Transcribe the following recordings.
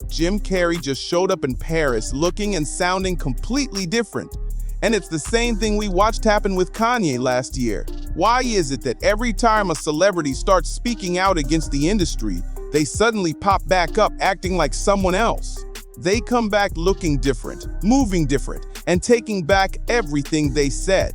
Jim Carrey just showed up in Paris looking and sounding completely different. And it's the same thing we watched happen with Kanye last year. Why is it that every time a celebrity starts speaking out against the industry, they suddenly pop back up acting like someone else? They come back looking different, moving different, and taking back everything they said.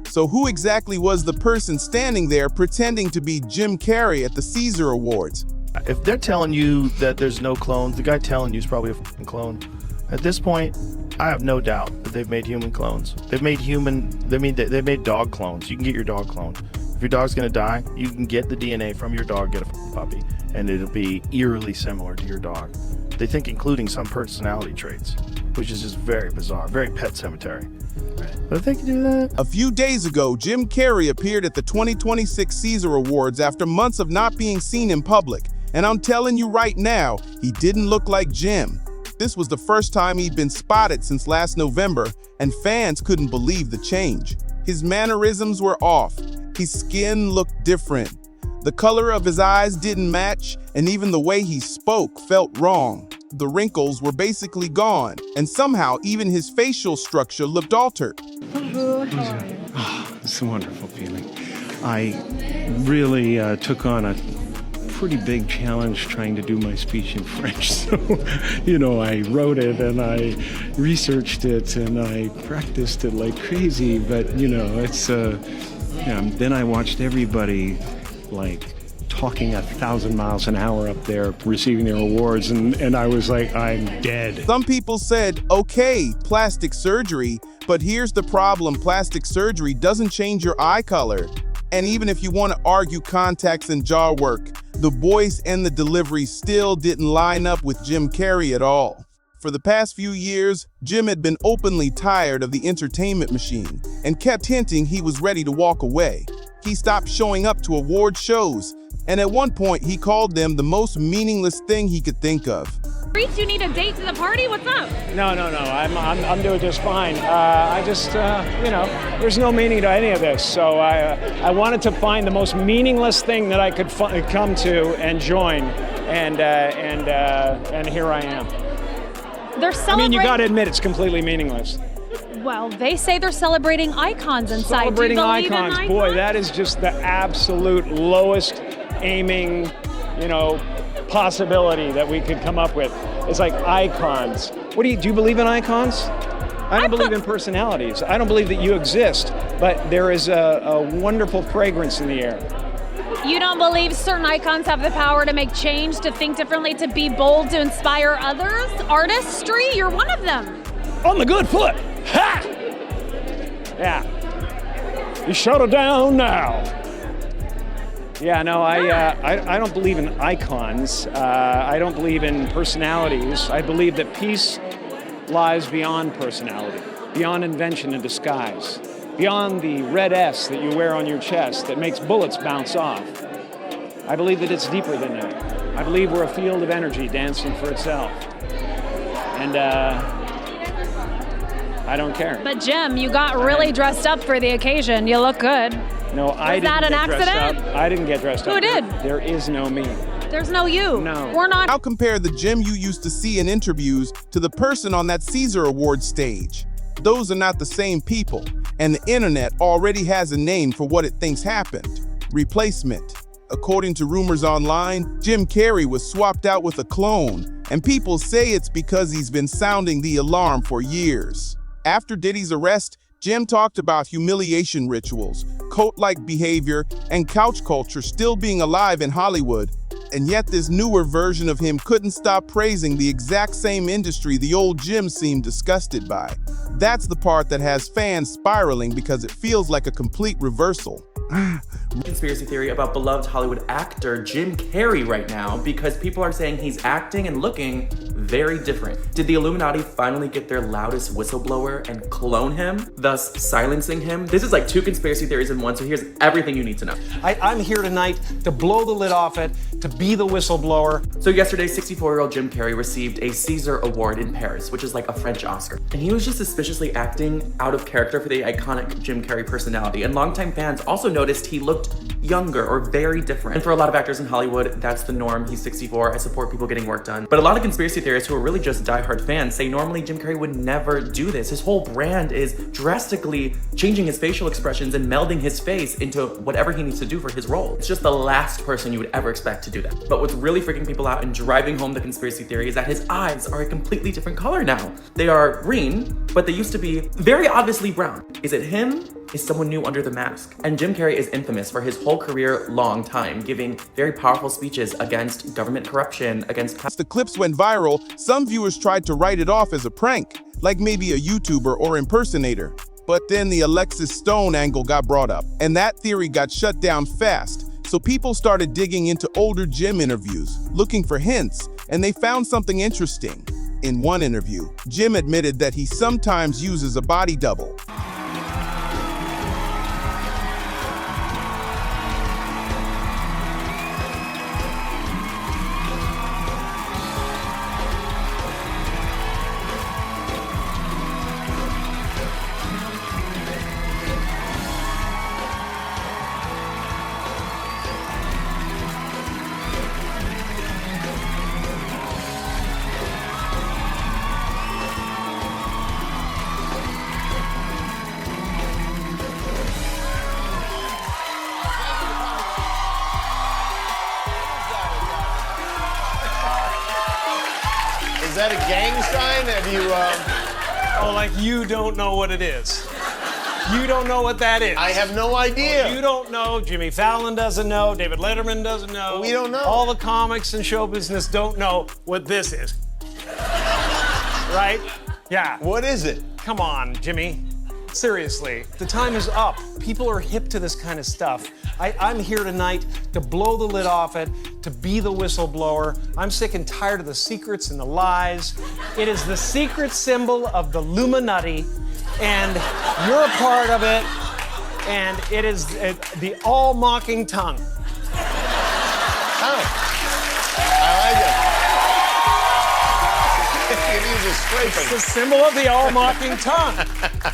So who exactly was the person standing there pretending to be Jim Carrey at the Caesar Awards? If they're telling you that there's no clones, the guy telling you is probably a fucking clone. At this point, I have no doubt that they've made human clones. They've made dog clones. You can get your dog cloned. If your dog's gonna die, you can get the DNA from your dog, get a fucking puppy, and it'll be eerily similar to your dog. They think including some personality traits, which is just very bizarre, very Pet Cemetery. But they can do that. A few days ago, Jim Carrey appeared at the 2026 Caesar Awards after months of not being seen in public. And I'm telling you right now, he didn't look like Jim. This was the first time he'd been spotted since last November, and fans couldn't believe the change. His mannerisms were off. His skin looked different. The color of his eyes didn't match, and even the way he spoke felt wrong. The wrinkles were basically gone, and somehow even his facial structure looked altered. It's a wonderful feeling. I really took on a pretty big challenge trying to do my speech in French. So, I wrote it and I researched it and I practiced it like crazy. But, it's, then I watched everybody like talking 1,000 miles an hour up there receiving their awards. And I was like, I'm dead. Some people said, okay, plastic surgery, but here's the problem. Plastic surgery doesn't change your eye color. And even if you want to argue contacts and jaw work, the voice and the delivery still didn't line up with Jim Carrey at all. For the past few years, Jim had been openly tired of the entertainment machine and kept hinting he was ready to walk away. He stopped showing up to award shows, and at one point he called them the most meaningless thing he could think of. You need a date to the party? What's up? No. I'm doing just fine. There's no meaning to any of this. So I wanted to find the most meaningless thing that I could come to and join, and here I am. They're celebrating. You got to admit it's completely meaningless. Well, they say they're celebrating icons inside. Celebrating icons, boy, that is just the absolute lowest aiming, possibility that we could come up with. It's like icons. Do you believe in icons? I don't believe in personalities. I don't believe that you exist, but there is a wonderful fragrance in the air. You don't believe certain icons have the power to make change, to think differently, to be bold, to inspire others? Artistry, you're one of them. On the good foot. Ha! Yeah. You shut it down now. Yeah, no, I don't believe in icons. I don't believe in personalities. I believe that peace lies beyond personality, beyond invention and disguise, beyond the red S that you wear on your chest that makes bullets bounce off. I believe that it's deeper than that. I believe we're a field of energy dancing for itself. And I don't care. But Jim, you got really dressed up for the occasion. You look good. No, I didn't get dressed up. I didn't get dressed up. Who did? There is no me. There's no you. No. We're not. I'll compare the Jim you used to see in interviews to the person on that Caesar Awards stage. Those are not the same people, and the internet already has a name for what it thinks happened: replacement. According to rumors online, Jim Carrey was swapped out with a clone, and people say it's because he's been sounding the alarm for years. After Diddy's arrest, Jim talked about humiliation rituals, cult-like behavior, and couch culture still being alive in Hollywood. And yet this newer version of him couldn't stop praising the exact same industry the old Jim seemed disgusted by. That's the part that has fans spiraling because it feels like a complete reversal. Conspiracy theory about beloved Hollywood actor Jim Carrey right now because people are saying he's acting and looking very different. Did the Illuminati finally get their loudest whistleblower and clone him, thus silencing him? This is like two conspiracy theories in one, so here's everything you need to know. I'm here tonight to blow the lid off it, to be the whistleblower. So yesterday, 64-year-old Jim Carrey received a Caesar Award in Paris, which is like a French Oscar. And he was just suspiciously acting out of character for the iconic Jim Carrey personality. And longtime fans also noticed he looked younger or very different. And for a lot of actors in Hollywood, that's the norm. He's 64. I support people getting work done. But a lot of conspiracy theorists who are really just diehard fans say normally Jim Carrey would never do this. His whole brand is drastically changing his facial expressions and melding his face into whatever he needs to do for his role. It's just the last person you would ever expect to do that. But what's really freaking people out and driving home the conspiracy theory is that his eyes are a completely different color now. They are green, but they used to be very obviously brown. Is it him? Is someone new under the mask? And Jim Carrey is infamous for his whole career long time, giving very powerful speeches against government corruption, against... As the clips went viral, some viewers tried to write it off as a prank, like maybe a YouTuber or impersonator. But then the Alexis Stone angle got brought up, and that theory got shut down fast. So people started digging into older Jim interviews, looking for hints, and they found something interesting. In one interview, Jim admitted that he sometimes uses a body double. Is that a gang sign? Have you, Oh, like you don't know what it is. You don't know what that is. I have no idea. You don't know. Jimmy Fallon doesn't know. David Letterman doesn't know. We don't know. All the comics and show business don't know what this is. Right? Yeah. What is it? Come on, Jimmy. Seriously, the time is up. People are hip to this kind of stuff. I'm here tonight to blow the lid off it, to be the whistleblower. I'm sick and tired of the secrets and the lies. It is the secret symbol of the Illuminati, and you're a part of it, and it is the all-mocking tongue. Oh, I like it. It's the symbol of the all-mocking tongue.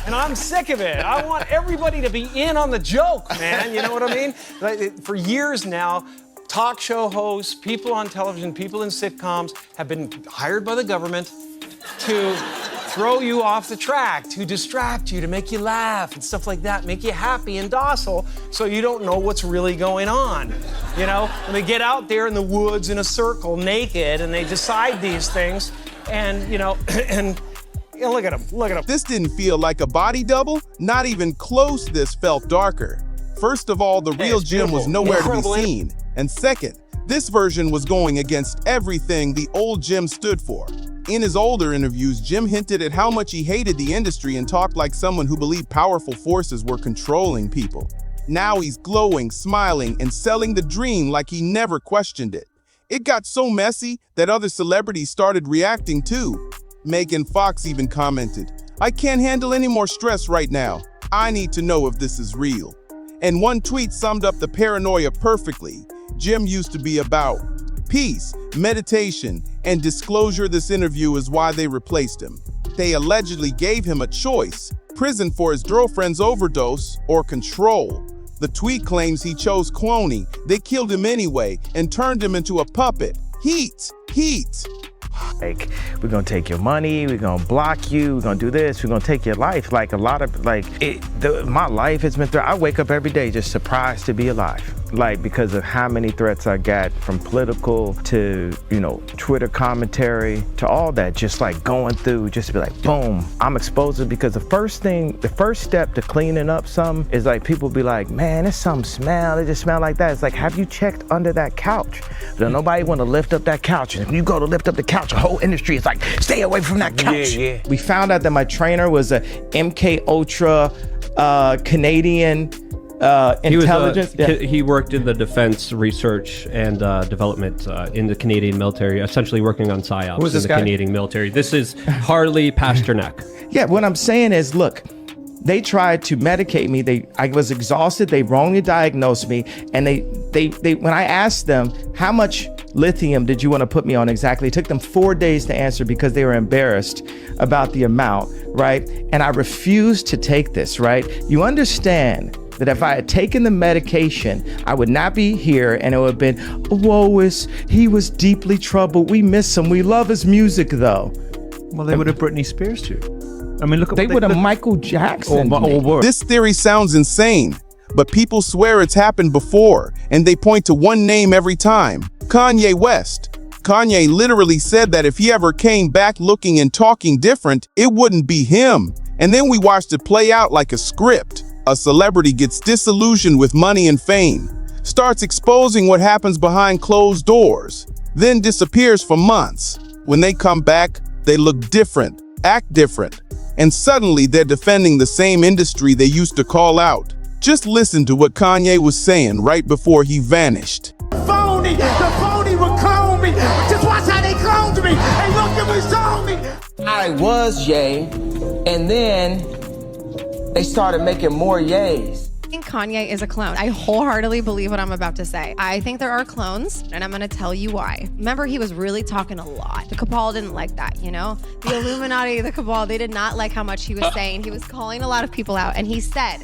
And I'm sick of it. I want everybody to be in on the joke, man. You know what I mean? Like, for years now, talk show hosts, people on television, people in sitcoms have been hired by the government to throw you off the track, to distract you, to make you laugh and stuff like that, make you happy and docile so you don't know what's really going on. You know, when they get out there in the woods in a circle naked and they decide these things, and, you know, and look at him, look at him. This didn't feel like a body double. Not even close. This felt darker. First of all, the real Jim was nowhere to be seen. And second, this version was going against everything the old Jim stood for. In his older interviews, Jim hinted at how much he hated the industry and talked like someone who believed powerful forces were controlling people. Now he's glowing, smiling, and selling the dream like he never questioned it. It got so messy that other celebrities started reacting too. Megan Fox even commented, "I can't handle any more stress right now. I need to know if this is real." And one tweet summed up the paranoia perfectly. Jim used to be about peace, meditation, and disclosure. This interview is why they replaced him. They allegedly gave him a choice: prison for his girlfriend's overdose or control. The tweet claims he chose cloning. They killed him anyway and turned him into a puppet. Heat. Like, we're gonna take your money, we're gonna block you, we're gonna do this, we're gonna take your life. Like, a lot of, like, my life has been I wake up every day just surprised to be alive. Like, because of how many threats I got, from political to, you know, Twitter commentary to all that, just like going through, just to be like, boom, I'm exposed. Because the first step to cleaning up something is like, people be like, man, there's some smell, it just smell like that. It's like, have you checked under that couch? But nobody want to lift up that couch. And if you go to lift up the couch, the whole industry is like, stay away from that couch. Yeah. We found out that my trainer was a MK Ultra Canadian intelligence. He worked in the defense research and development in the Canadian military, essentially working on PSYOPs Who's this in the guy? Canadian military. This is Harley Pasternak. Yeah, what I'm saying is, look, they tried to medicate me. I was exhausted. They wrongly diagnosed me. And they when I asked them, how much lithium did you want to put me on exactly? It took them 4 days to answer because they were embarrassed about the amount, right? And I refused to take this, right? You understand that if I had taken the medication, I would not be here, and it would have been, he was deeply troubled. We miss him. We love his music, though. Well, they would have Britney Spears too. I mean, look at They would have Michael Jackson. This theory sounds insane, but people swear it's happened before, and they point to one name every time: Kanye West. Kanye literally said that if he ever came back looking and talking different, it wouldn't be him. And then we watched it play out like a script. A celebrity gets disillusioned with money and fame, starts exposing what happens behind closed doors, then disappears for months. When they come back, they look different, act different, and suddenly they're defending the same industry they used to call out. Just listen to what Kanye was saying right before he vanished. Phony! The phony will clone me! Just watch how they cloned me! Hey, look at me, saw me! I was Ye, and then they started making more Ye's. I think Kanye is a clone. I wholeheartedly believe what I'm about to say. I think there are clones, and I'm gonna tell you why. Remember, he was really talking a lot. The cabal didn't like that, you know? The Illuminati, the cabal, they did not like how much he was saying. He was calling a lot of people out, and he said,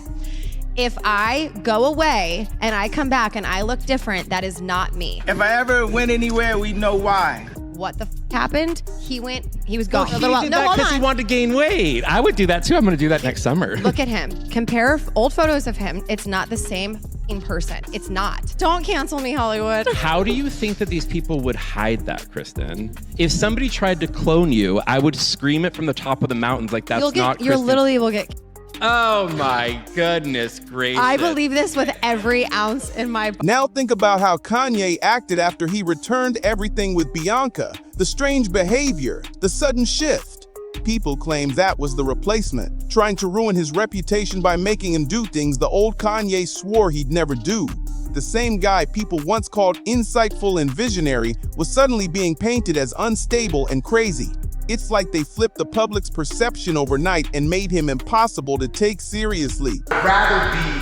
if I go away and I come back and I look different, that is not me. If I ever went anywhere, we know why. What the happened? He was gone for a He little while. did No, that hold because he on. wanted to gain weight. I would do that too. I'm going to do that next summer. Look at him. Compare old photos of him. It's not the same in person. It's not. Don't cancel me, Hollywood. How do you think that these people would hide that, Kristen? If somebody tried to clone you, I would scream it from the top of the mountains like that's not Kristen. You literally will get. Oh my goodness gracious. I believe this with every ounce in my. Now think about how Kanye acted after he returned everything with Bianca. The strange behavior, the sudden shift. People claim that was the replacement, trying to ruin his reputation by making him do things the old Kanye swore he'd never do. The same guy people once called insightful and visionary was suddenly being painted as unstable and crazy. It's like they flipped the public's perception overnight and made him impossible to take seriously. I'd rather be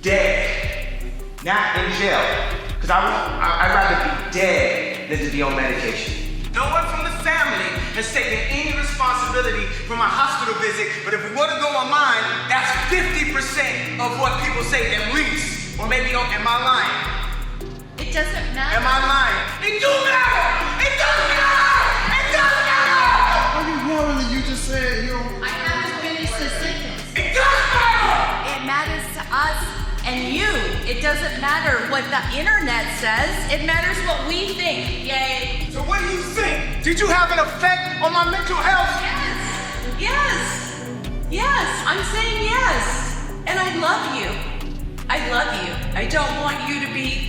dead, not in jail, because I'd rather be dead than to be on medication. No one from the family has taken any responsibility for my hospital visit, but if it were to go on mine, that's 50% of what people say at least. Or maybe, am I lying? It doesn't matter. Am I lying? It do matter! It does matter! It does matter! You just said you don't. I haven't finished the sentence. It does matter! It matters to us and you. It doesn't matter what the internet says. It matters what we think. Yay. So what do you think? Did you have an effect on my mental health? Yes. Yes. Yes. I'm saying yes. And I love you. I love you. I don't want you to be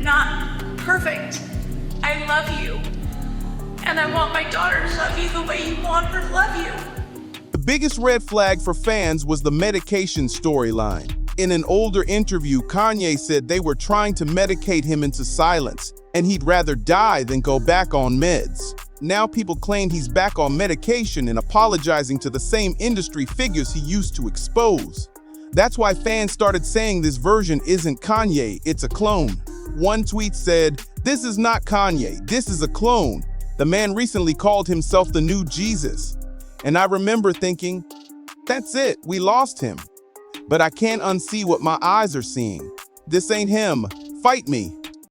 not perfect. I love you. And I want my daughter to love you the way you want her to love you. The biggest red flag for fans was the medication storyline. In an older interview, Kanye said they were trying to medicate him into silence, and he'd rather die than go back on meds. Now people claim he's back on medication and apologizing to the same industry figures he used to expose. That's why fans started saying this version isn't Kanye, it's a clone. One tweet said, "This is not Kanye, this is a clone." The man recently called himself the new Jesus. And I remember thinking, that's it, we lost him. But I can't unsee what my eyes are seeing. This ain't him. Fight me.